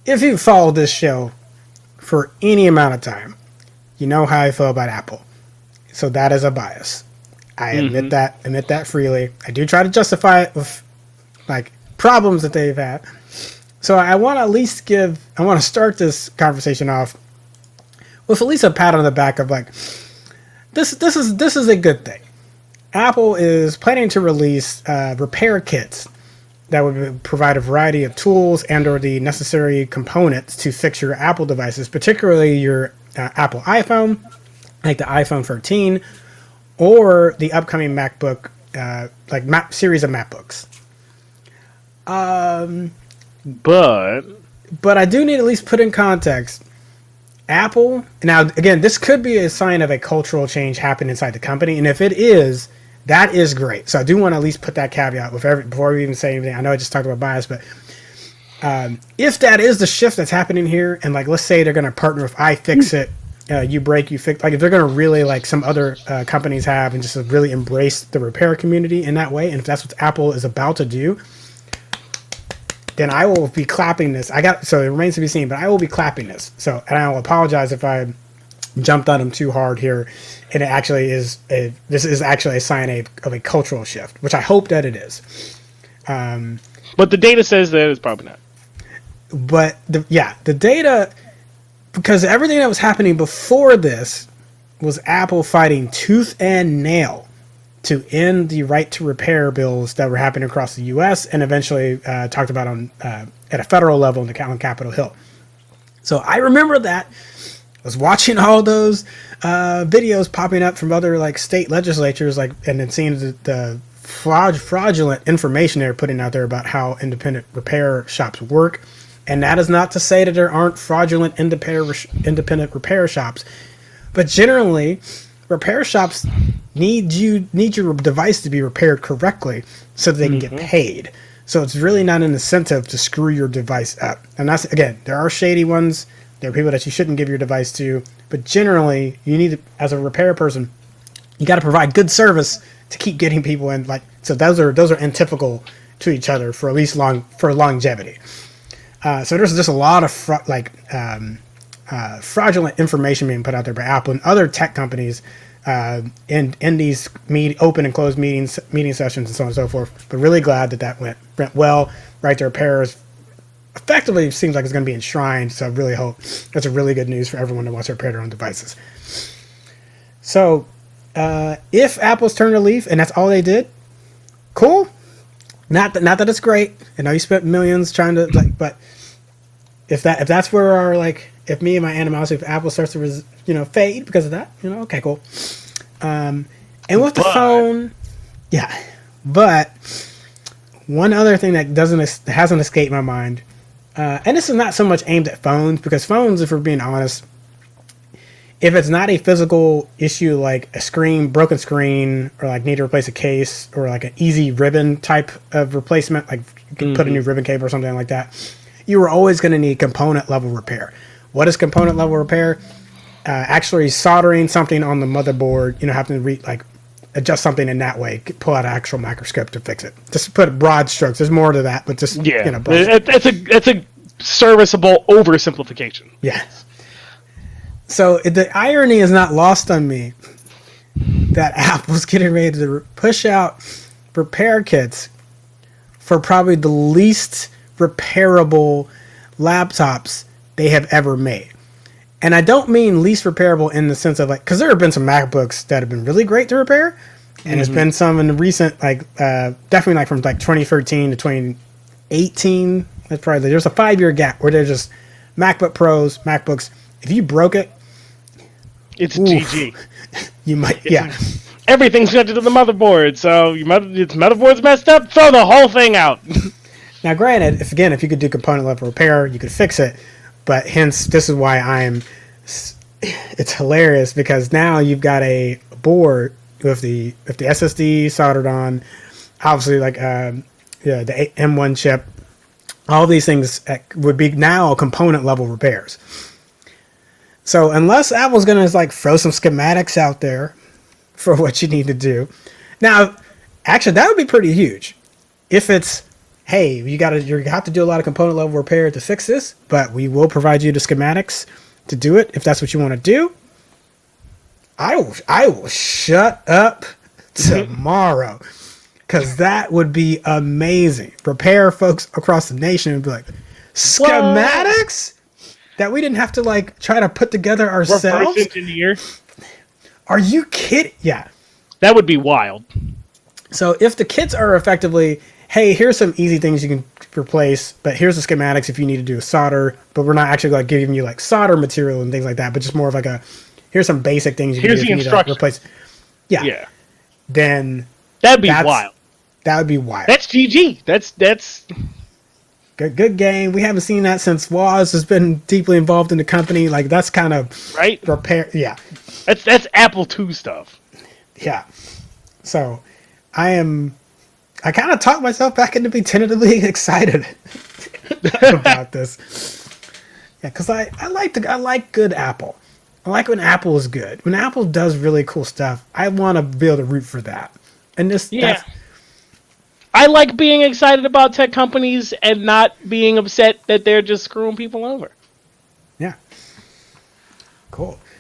if you followed this show for any amount of time, you know how I feel about Apple. So that is a bias. I admit that freely. I do try to justify it with like problems that they've had. So I want to at least I want to start this conversation off with at least a pat on the back of like, this is a good thing. Apple is planning to release repair kits that would provide a variety of tools and or the necessary components to fix your Apple devices, particularly your Apple iPhone, like the iPhone 13, or the upcoming MacBook, series of MacBooks. But I do need to at least put in context. Apple, now again, this could be a sign of a cultural change happening inside the company, and if it is, that is great. So I do want to at least put that caveat before we even say anything. I know I just talked about bias, but if that is the shift that's happening here, and like let's say they're going to partner with iFixit, you break, you fix, like if they're going to really like some other companies have and just really embrace the repair community in that way, and if that's what Apple is about to do, then I will be clapping this. So it remains to be seen, but I will be clapping this. So, and I will apologize if I jumped on them too hard here. And it actually this is actually a sign of a cultural shift, which I hope that it is. But the data says that it's probably not. But the data, because everything that was happening before this was Apple fighting tooth and nail to end the right to repair bills that were happening across the U.S. and eventually talked about at a federal level on Capitol Hill. So I remember that. I was watching all those videos popping up from other like state legislatures, and then seeing the fraudulent information they're putting out there about how independent repair shops work. And that is not to say that there aren't fraudulent independent repair shops, but generally, repair shops need your device to be repaired correctly so that they can get paid. So it's really not an incentive to screw your device up. And that's, again, there are shady ones. There are people that you shouldn't give your device to, but generally, you need to, as a repair person, you got to provide good service to keep getting people in. So those are antithetical to each other for at least longevity. So there's just a lot of fraudulent information being put out there by Apple and other tech companies in these open and closed meeting sessions and so on and so forth. But really glad that went well. Right to repair effectively seems like it's going to be enshrined. So I really hope that's a really good news for everyone that wants to repair their own devices. So if Apple's turned a leaf and that's all they did, cool. Not that it's great. I know you spent millions trying to but if that's where if me and my animosity, if Apple starts to fade because of that, okay, cool. And with the phone, yeah. But one other thing that hasn't escaped my mind, and this is not so much aimed at phones, because phones, if we're being honest, if it's not a physical issue like a broken screen, or like need to replace a case, or like an easy ribbon type of replacement, like you can put a new ribbon cable or something like that, you are always going to need component level repair. What is component level repair? Actually soldering something on the motherboard, having to adjust something in that way, pull out an actual microscope to fix it. Just put broad strokes. There's more to that, but just it's a serviceable oversimplification. Yeah. So the irony is not lost on me that Apple's getting ready to push out repair kits for probably the least repairable laptops they have ever made. And I don't mean least repairable in the sense of because there have been some MacBooks that have been really great to repair, and there's been some in the recent definitely from 2013 to 2018. That's probably there's a 5-year gap where there's just MacBook Pros, MacBooks. If you broke it, it's GG. You might, Everything's connected to the motherboard, so its motherboard's messed up. Throw the whole thing out. Now, granted, if you could do component level repair, you could fix it. But hence, this is why it's hilarious, because now you've got a board with the SSD soldered on, obviously the M1 chip. All these things would be now component level repairs. So unless Apple's going to throw some schematics out there for what you need to do. Now, actually, that would be pretty huge. If it's, hey, you have to do a lot of component level repair to fix this, but we will provide you the schematics to do it if that's what you want to do. I will shut up tomorrow, because that would be amazing. Repair folks across the nation would be like, schematics that we didn't have to like try to put together ourselves. Reverse engineer. Are you kidding? Yeah. That would be wild. So if the kits are effectively, hey, here's some easy things you can replace, but here's the schematics if you need to do solder, but we're not actually like giving you like solder material and things like that, but just more of like a, here's some basic things you can do if you need to like, replace. Yeah. Yeah. Then that'd be wild. That would be wild. That's GG. That's good game. We haven't seen that since Woz has been deeply involved in the company. Like that's kind of right. Repair. Yeah. That's Apple II stuff. Yeah. So I kind of talked myself back into being tentatively excited about this. Yeah, because I like good Apple. I like when Apple is good. When Apple does really cool stuff, I want to be able to root for that. And this, yeah. I like being excited about tech companies and not being upset that they're just screwing people over. Yeah. Cool.